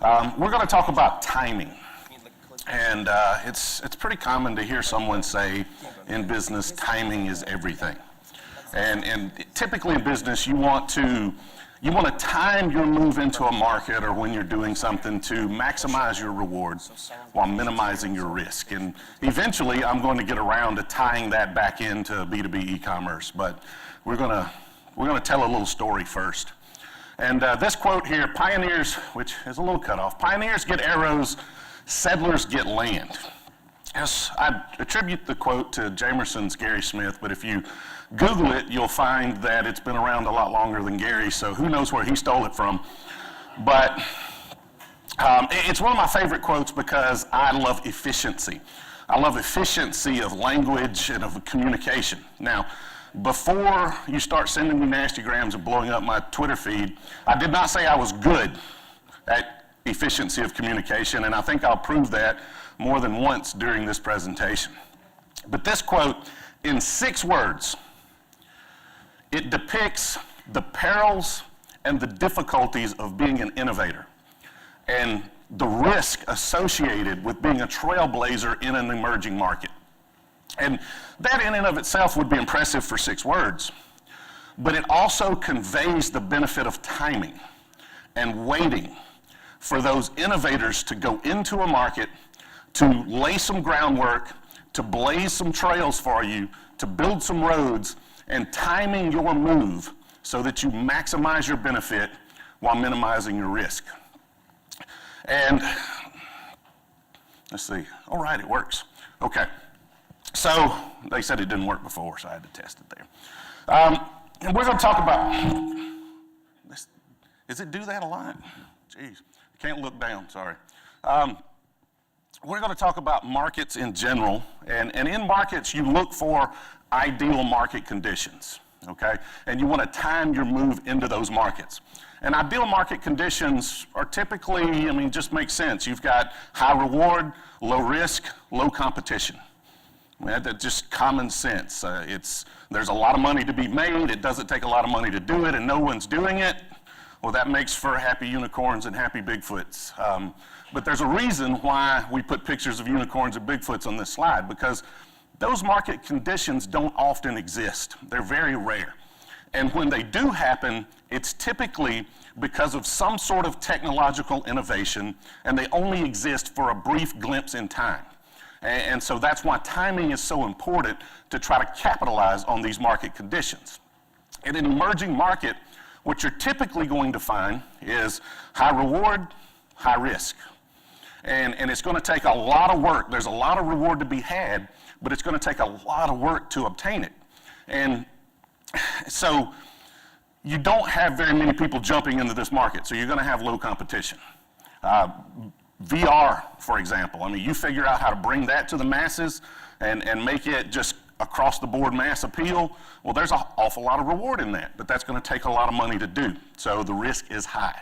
We're going to talk about timing. And it's pretty common to hear someone say in business, timing is everything. And typically in business, you want to time your move into a market or when you're doing something to maximize your rewards while minimizing your risk. And eventually, I'm going to get around to tying that back into B2B e-commerce. But we're going to tell a little story first. And this quote here, pioneers, which is a little cut off, pioneers get arrows, settlers get land. Yes, I attribute the quote to Jamerson's Gary Smith, but if you Google it, you'll find that it's been around a lot longer than Gary, so who knows where he stole it from. But it's one of my favorite quotes because I love efficiency. I love efficiency of language and of communication. Now, before you start sending me nasty grams and blowing up my Twitter feed, I did not say I was good at efficiency of communication, and I think I'll prove that more than once during this presentation. But this quote, in 6 words, it depicts the perils and the difficulties of being an innovator and the risk associated with being a trailblazer in an emerging market. And that in and of itself would be impressive for 6 words, but it also conveys the benefit of timing and waiting for those innovators to go into a market, to lay some groundwork, to blaze some trails for you, to build some roads, and timing your move so that you maximize your benefit while minimizing your risk. And let's see, all right, it works. Okay, so they said it didn't work before, so I had to test it there. And we're gonna talk about, does it do that a lot? Jeez, I can't look down, sorry. We're going to talk about markets in general, and in markets you look for ideal market conditions, okay? And you want to time your move into those markets. And ideal market conditions are typically, just make sense. You've got high reward, low risk, low competition. That's just common sense. There's a lot of money to be made, it doesn't take a lot of money to do it, and no one's doing it. Well, that makes for happy unicorns and happy Bigfoots. But there's a reason why we put pictures of unicorns and Bigfoots on this slide, because those market conditions don't often exist. They're very rare. And when they do happen, it's typically because of some sort of technological innovation, and they only exist for a brief glimpse in time. And so that's why timing is so important to try to capitalize on these market conditions. In an emerging market, what you're typically going to find is high reward, high risk. And it's going to take a lot of work. There's a lot of reward to be had, but it's going to take a lot of work to obtain it. And so you don't have very many people jumping into this market, so you're going to have low competition. VR, for example, you figure out how to bring that to the masses and make it just across the board mass appeal. Well, there's an awful lot of reward in that, but that's going to take a lot of money to do, so the risk is high.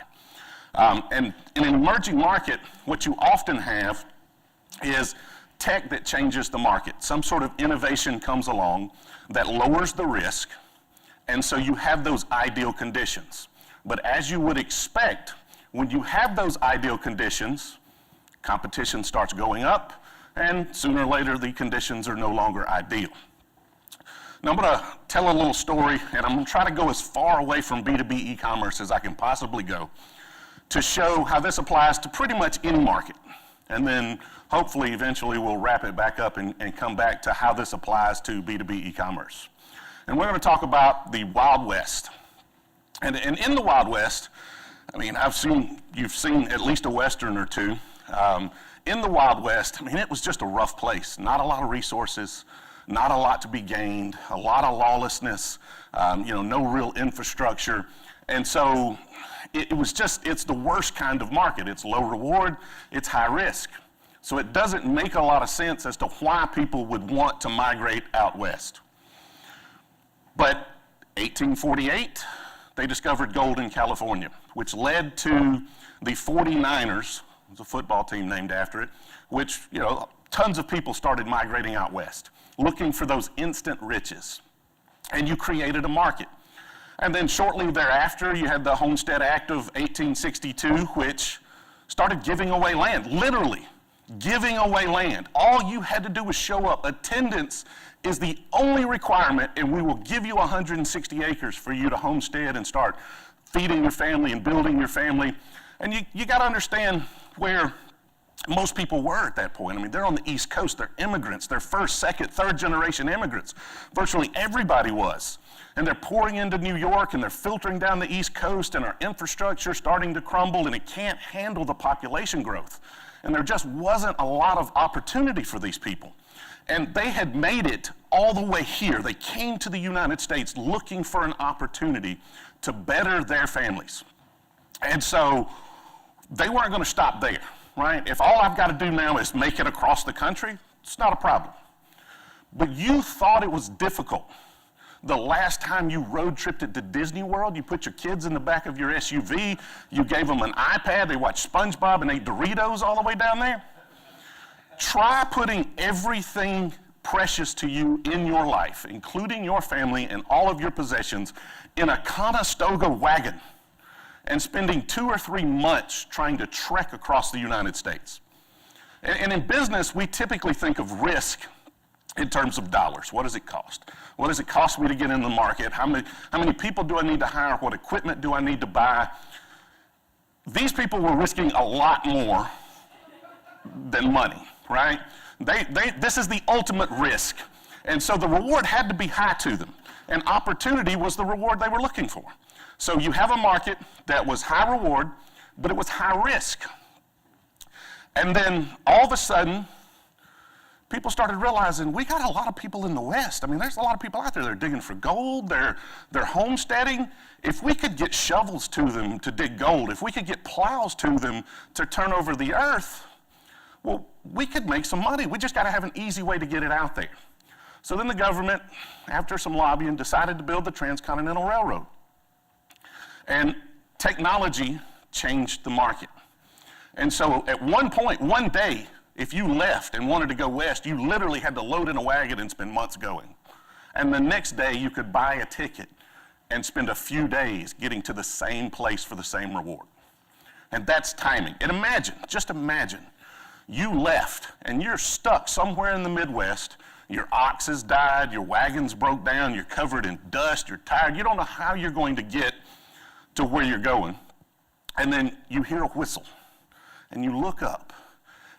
And in an emerging market, what you often have is tech that changes the market. Some sort of innovation comes along that lowers the risk, and so you have those ideal conditions. But as you would expect, when you have those ideal conditions, competition starts going up, and sooner or later the conditions are no longer ideal. Now I'm going to tell a little story, and I'm going to try to go as far away from B2B e-commerce as I can possibly go to show how this applies to pretty much any market. And then hopefully eventually we'll wrap it back up and come back to how this applies to B2B e-commerce. And we're going to talk about the Wild West. And in the Wild West, you've seen at least a Western or two. In the Wild West, it was just a rough place. Not a lot of resources, not a lot to be gained, a lot of lawlessness, no real infrastructure. And so it's the worst kind of market. It's low reward, it's high risk. So it doesn't make a lot of sense as to why people would want to migrate out west. But 1848, they discovered gold in California, which led to the 49ers, there's a football team named after it, which, tons of people started migrating out west, looking for those instant riches. And you created a market. And then shortly thereafter, you had the Homestead Act of 1862, which started giving away land, literally giving away land. All you had to do was show up. Attendance is the only requirement, and we will give you 160 acres for you to homestead and start feeding your family and building your family. And you got to understand where most people were at that point. I mean, they're on the East Coast, they're immigrants, they're first, second, third generation immigrants. Virtually everybody was. And they're pouring into New York and they're filtering down the East Coast, and our infrastructure starting to crumble, and it can't handle the population growth. And there just wasn't a lot of opportunity for these people. And they had made it all the way here. They came to the United States looking for an opportunity to better their families. And so they weren't going to stop there, right? If all I've got to do now is make it across the country, it's not a problem. But you thought it was difficult. The last time you road tripped it to Disney World, you put your kids in the back of your SUV, you gave them an iPad, they watched SpongeBob and ate Doritos all the way down there. Try putting everything precious to you in your life, including your family and all of your possessions, in a Conestoga wagon and spending 2 or 3 months trying to trek across the United States. And in business, we typically think of risk in terms of dollars. What does it cost? What does it cost me to get in the market? How many people do I need to hire? What equipment do I need to buy? These people were risking a lot more than money, right? This is the ultimate risk. And so the reward had to be high to them. And opportunity was the reward they were looking for. So you have a market that was high reward, but it was high risk. And then all of a sudden, people started realizing we got a lot of people in the West. I mean, there's a lot of people out there that are digging for gold, they're homesteading. If we could get shovels to them to dig gold, if we could get plows to them to turn over the earth, well, we could make some money. We just got to have an easy way to get it out there. So then the government, after some lobbying, decided to build the Transcontinental Railroad. And technology changed the market. And so at one point, one day, if you left and wanted to go west, you literally had to load in a wagon and spend months going. And the next day, you could buy a ticket and spend a few days getting to the same place for the same reward. And that's timing. And imagine, just imagine, you left and you're stuck somewhere in the Midwest. Your ox has died, your wagon's broke down, you're covered in dust, you're tired. You don't know how you're going to get to where you're going. And then you hear a whistle and you look up.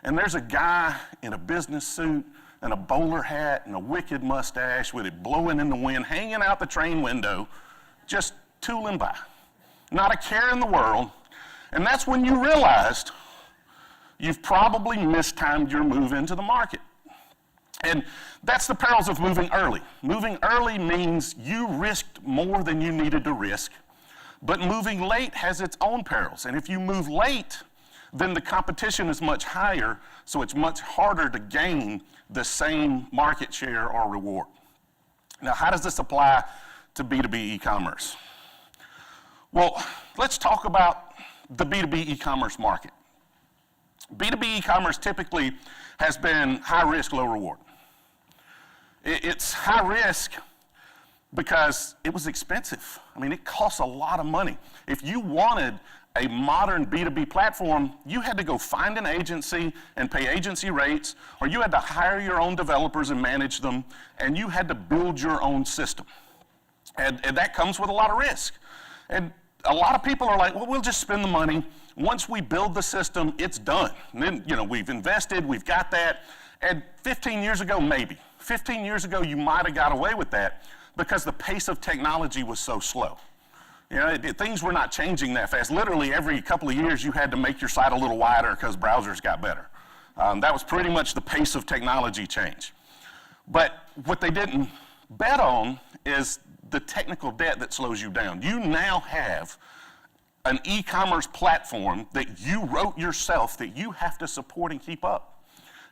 And there's a guy in a business suit and a bowler hat and a wicked mustache with it blowing in the wind, hanging out the train window, just tooling by. Not a care in the world. And that's when you realized you've probably mistimed your move into the market. And that's the perils of moving early. Moving early means you risked more than you needed to risk, but moving late has its own perils. And if you move late, then the competition is much higher, so it's much harder to gain the same market share or reward. Now, how does this apply to B2B e-commerce? Well, let's talk about the B2B e-commerce market. B2B e-commerce typically has been high risk, low reward. It's high risk because it was expensive. I mean, it costs a lot of money. If you wanted a modern B2B platform, you had to go find an agency and pay agency rates, or you had to hire your own developers and manage them, and you had to build your own system. And that comes with a lot of risk. And a lot of people are like, well, we'll just spend the money. Once we build the system, it's done. And then, we've invested, we've got that. And 15 years ago, maybe. 15 years ago, you might have got away with that because the pace of technology was so slow. Things were not changing that fast. Literally, every couple of years, you had to make your site a little wider because browsers got better. That was pretty much the pace of technology change. But what they didn't bet on is the technical debt that slows you down. You now have an e-commerce platform that you wrote yourself that you have to support and keep up.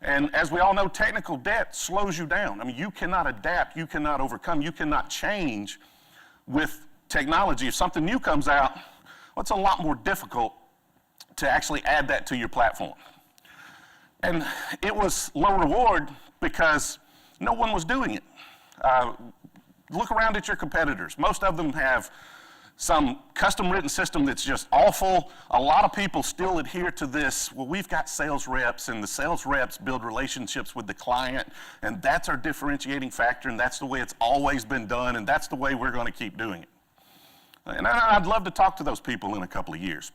And as we all know, technical debt slows you down. I mean, you cannot adapt, you cannot overcome, you cannot change with technology. If something new comes out, well, it's a lot more difficult to actually add that to your platform. And it was low reward because no one was doing it. Look around at your competitors. Most of them have some custom written system that's just awful. A lot of people still adhere to this, well, we've got sales reps, and the sales reps build relationships with the client, and that's our differentiating factor, and that's the way it's always been done, and that's the way we're going to keep doing it. And I'd love to talk to those people in a couple of years.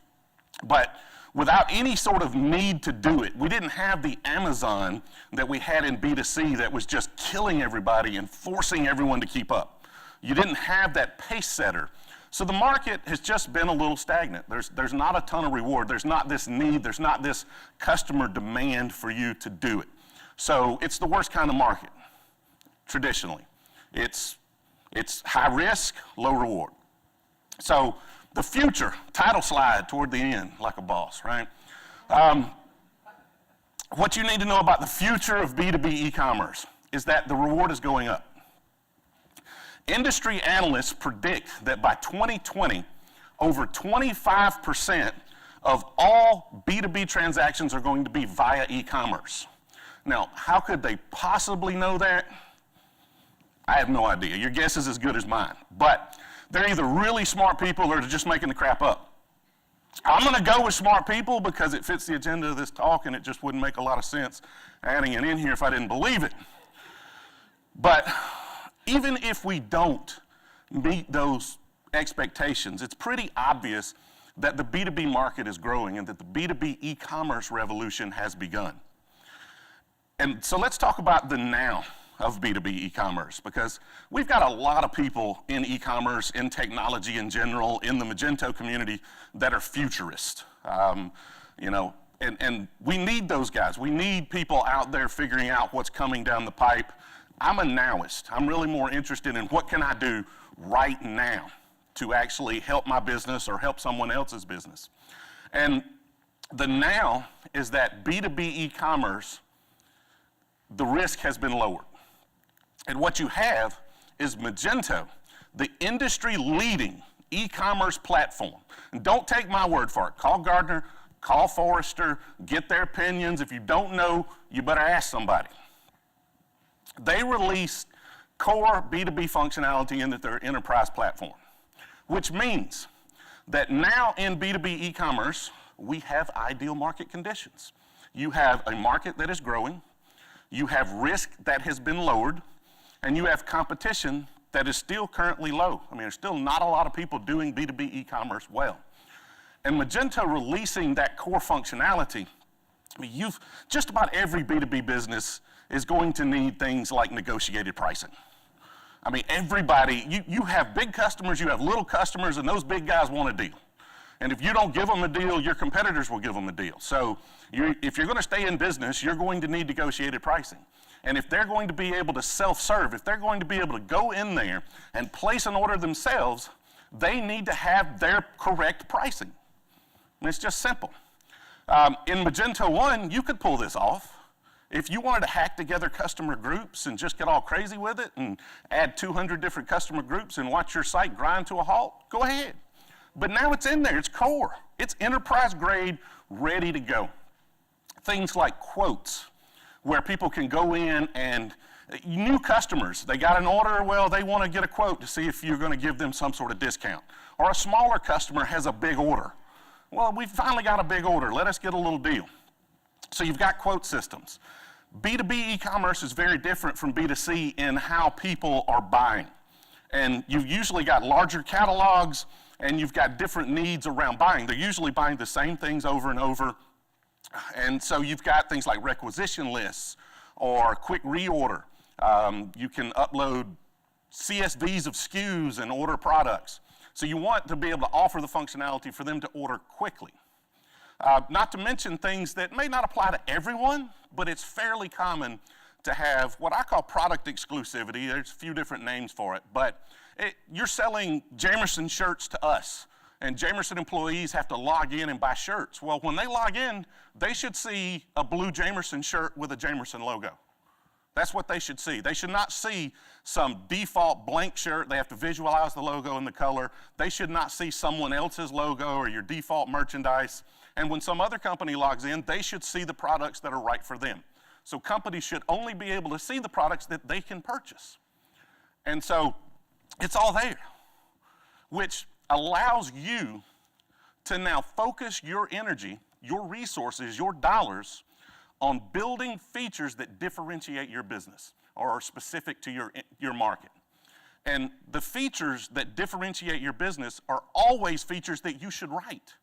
But without any sort of need to do it, we didn't have the Amazon that we had in B2C that was just killing everybody and forcing everyone to keep up. You didn't have that pace setter. So the market has just been a little stagnant. There's not a ton of reward. There's not this need. There's not this customer demand for you to do it. So it's the worst kind of market, traditionally. It's high risk, low reward. So the future, title slide toward the end, like a boss, right? What you need to know about the future of B2B e-commerce is that the reward is going up. Industry analysts predict that by 2020, over 25% of all B2B transactions are going to be via e-commerce. Now, how could they possibly know that? I have no idea. Your guess is as good as mine. But they're either really smart people or they're just making the crap up. I'm going to go with smart people because it fits the agenda of this talk, and it just wouldn't make a lot of sense adding it in here if I didn't believe it. But even if we don't meet those expectations, it's pretty obvious that the B2B market is growing and that the B2B e-commerce revolution has begun. And so let's talk about the now of B2B e-commerce, because we've got a lot of people in e-commerce, in technology in general, in the Magento community that are futurists. And we need those guys. We need people out there figuring out what's coming down the pipe. I'm a nowist. I'm really more interested in what can I do right now to actually help my business or help someone else's business. And the now is that B2B e-commerce, the risk has been lowered. And what you have is Magento, the industry-leading e-commerce platform. And don't take my word for it. Call Gartner, call Forrester, get their opinions. If you don't know, you better ask somebody. They released core B2B functionality into their enterprise platform, which means that now in B2B e-commerce, we have ideal market conditions. You have a market that is growing, you have risk that has been lowered, and you have competition that is still currently low. I mean, there's still not a lot of people doing B2B e-commerce well. And Magento releasing that core functionality, I mean, just about every B2B business is going to need things like negotiated pricing. I mean, everybody, you have big customers, you have little customers, and those big guys want a deal. And if you don't give them a deal, your competitors will give them a deal. So if you're going to stay in business, you're going to need negotiated pricing. And if they're going to be able to self-serve, if they're going to be able to go in there and place an order themselves, they need to have their correct pricing. And it's just simple. In Magento 1, you could pull this off. If you wanted to hack together customer groups and just get all crazy with it and add 200 different customer groups and watch your site grind to a halt, go ahead. But now it's in there, it's core. It's enterprise grade, ready to go. Things like quotes, where people can go in and, new customers, they got an order, well, they want to get a quote to see if you're going to give them some sort of discount. Or a smaller customer has a big order. Well, we finally got a big order, let us get a little deal. So you've got quote systems. B2B e-commerce is very different from B2C in how people are buying. And you've usually got larger catalogs and you've got different needs around buying. They're usually buying the same things over and over. And so you've got things like requisition lists or quick reorder. You can upload CSVs of SKUs and order products. So you want to be able to offer the functionality for them to order quickly. Not to mention things that may not apply to everyone, but it's fairly common to have what I call product exclusivity. There's a few different names for it, but you're selling Jamerson shirts to us, and Jamerson employees have to log in and buy shirts. Well, when they log in, they should see a blue Jamerson shirt with a Jamerson logo. That's what they should see. They should not see some default blank shirt. They have to visualize the logo and the color. They should not see someone else's logo or your default merchandise. And when some other company logs in, they should see the products that are right for them. So companies should only be able to see the products that they can purchase. And so it's all there, which allows you to now focus your energy, your resources, your dollars on building features that differentiate your business or are specific to your market. And the features that differentiate your business are always features that you should write.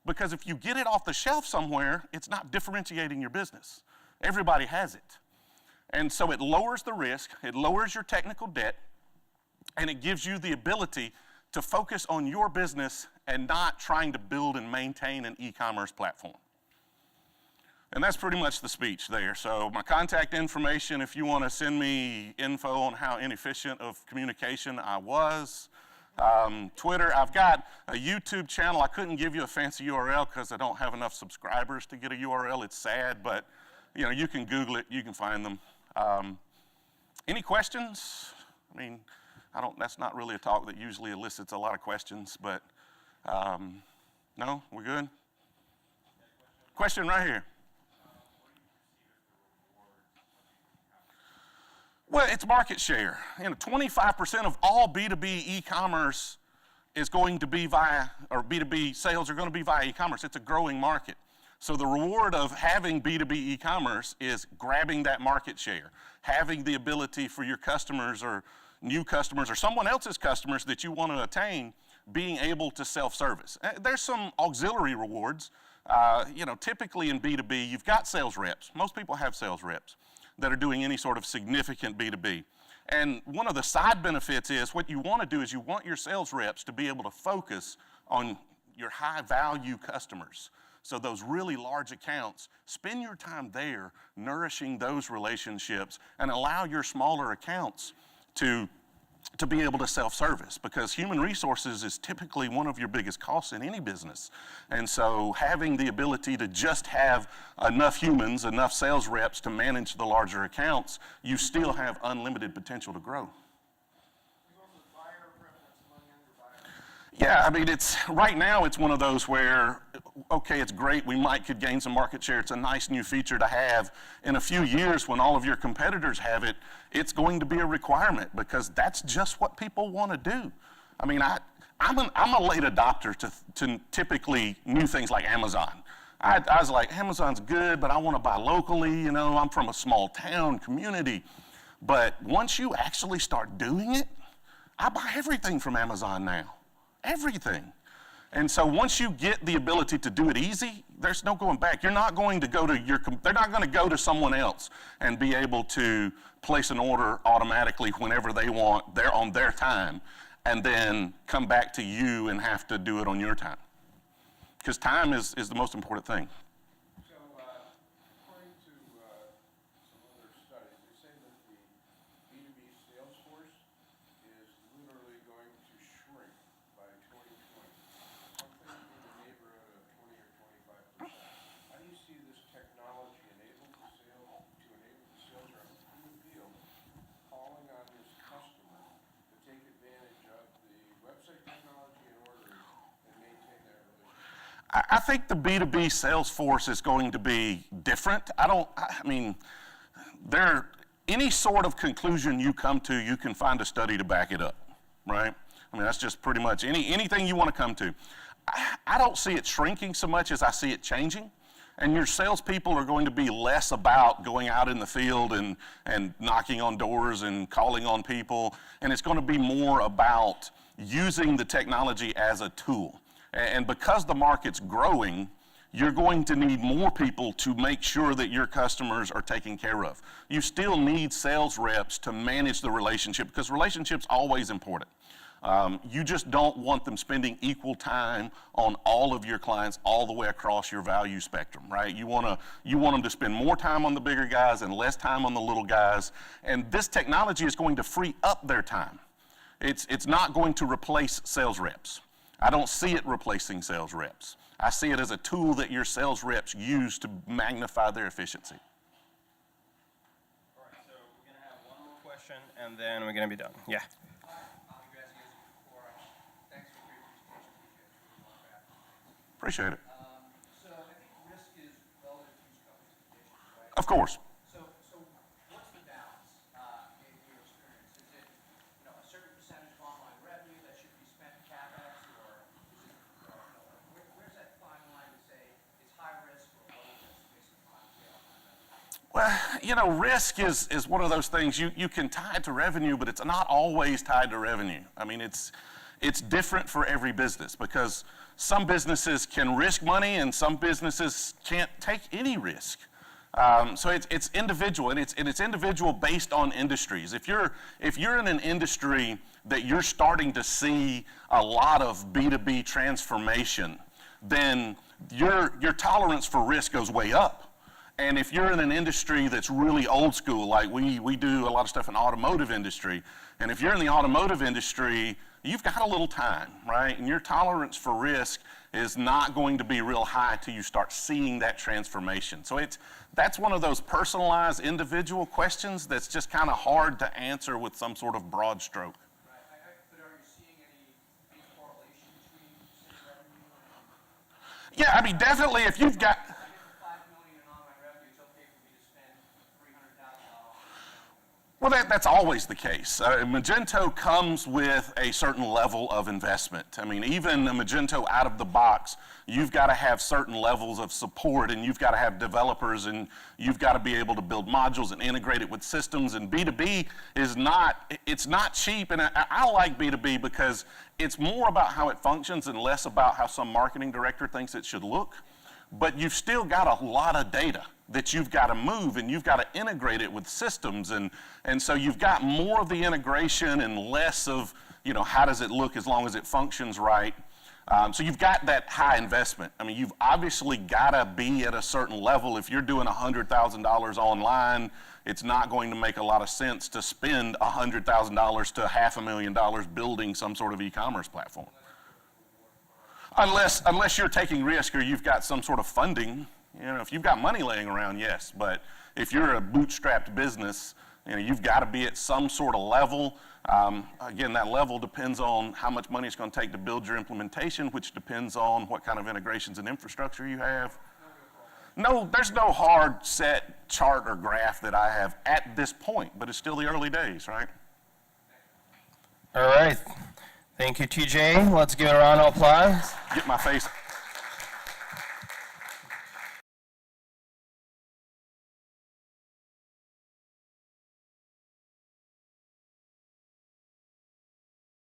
Because if you get it off the shelf somewhere, it's not differentiating your business. Everybody has it. And so it lowers the risk, it lowers your technical debt, and it gives you the ability to focus on your business and not trying to build and maintain an e-commerce platform. And that's pretty much the speech there. So my contact information, if you want to send me info on how inefficient of communication I was. Twitter, I've got a YouTube channel. I couldn't give you a fancy URL because I don't have enough subscribers to get a URL. It's sad, but you can Google it, you can find them. Any questions? I mean, that's not really a talk that usually elicits a lot of questions, but no, we're good? Question right here. Well, it's market share. 25% of all B2B e-commerce is going to be via, or B2B sales are going to be via e-commerce. It's a growing market. So the reward of having B2B e-commerce is grabbing that market share, having the ability for your customers or new customers or someone else's customers that you want to attain, being able to self-service. There's some auxiliary rewards. Typically in B2B, you've got sales reps. Most people have sales reps that are doing any sort of significant B2B. And one of the side benefits is what you want to do is you want your sales reps to be able to focus on your high value customers. So those really large accounts, spend your time there nourishing those relationships and allow your smaller accounts to be able to self-service, because human resources is typically one of your biggest costs in any business. And so having the ability to just have enough humans, enough sales reps to manage the larger accounts, you still have unlimited potential to grow. Yeah, I mean, right now it's one of those where, okay, it's great, could gain some market share, it's a nice new feature to have. In a few years, when all of your competitors have it, it's going to be a requirement because that's just what people want to do. I mean, I'm a late adopter to typically new things like Amazon. I was like, Amazon's good, but I want to buy locally, I'm from a small town community. But once you actually start doing it, I buy everything from Amazon now. Everything. And so once you get the ability to do it easy, there's no going back. You're not going to they're not going to go to someone else and be able to place an order automatically whenever they want, they're on their time, and then come back to you and have to do it on your time. Because time is the most important thing. So according to some other studies, they say that the B2B sales force is literally going to shrink by 2020, something in the neighborhood of 20 or 25%. How do you see this technology enable the sales rep in the field calling on this customer to take advantage of the website technology in order to maintain that relationship? I think the B2B sales force is going to be different. Any sort of conclusion you come to, you can find a study to back it up, right? That's just pretty much anything you want to come to. I don't see it shrinking so much as I see it changing. And your salespeople are going to be less about going out in the field and knocking on doors and calling on people. And it's going to be more about using the technology as a tool. And because the market's growing, you're going to need more people to make sure that your customers are taken care of. You still need sales reps to manage the relationship because relationships are always important. You just don't want them spending equal time on all of your clients all the way across your value spectrum, right? You want them to spend more time on the bigger guys and less time on the little guys. And this technology is going to free up their time. It's not going to replace sales reps. I don't see it replacing sales reps. I see it as a tool that your sales reps use to magnify their efficiency. All right, so we're going to have one more question, and then we're going to be done. Yeah. Appreciate it. So I think risk is relative to each company's conditions, right? Of course. So what's the balance in your experience? Is it a certain percentage of online revenue that should be spent in CapEx, or Well, you know, risk is one of those things you can tie it to revenue, but it's not always tied to revenue. I mean, it's different for every business because some businesses can risk money and some businesses can't take any risk. So it's individual, and it's individual based on industries. If you're in an industry that you're starting to see a lot of B2B transformation, then your tolerance for risk goes way up. And if you're in an industry that's really old school, like we do a lot of stuff in the automotive industry, and if you're in the automotive industry, you've got a little time, right? And your tolerance for risk is not going to be real high till you start seeing that transformation. So that's one of those personalized individual questions that's just kind of hard to answer with some sort of broad stroke. Right, but are you seeing any big correlation between, say, revenue and? Yeah, I mean, definitely if you've got, I get the $5 million in online revenue, it's okay for me to spend $300,000. well, that's always the case. Magento comes with a certain level of investment. I mean, even a Magento out of the box, you've got to have certain levels of support, and you've got to have developers, and you've got to be able to build modules and integrate it with systems. And B2B it's not cheap. And I like B2B because it's more about how it functions and less about how some marketing director thinks it should look. But you've still got a lot of data that you've got to move, and you've got to integrate it with systems, and so you've got more of the integration and less of, you know, how does it look as long as it functions right. So you've got that high investment. I mean, you've obviously got to be at a certain level. If you're doing $100,000 online, it's not going to make a lot of sense to spend $100,000 to $500,000 building some sort of e-commerce platform. Unless you're taking risk or you've got some sort of funding. You know, if you've got money laying around, yes. But if you're a bootstrapped business, you know, you've got to be at some sort of level. Again, that level depends on how much money it's going to take to build your implementation, which depends on what kind of integrations and infrastructure you have. No, there's no hard set chart or graph that I have at this point, but it's still the early days, right? All right. Thank you, TJ. Let's give it a round of applause. Get my face.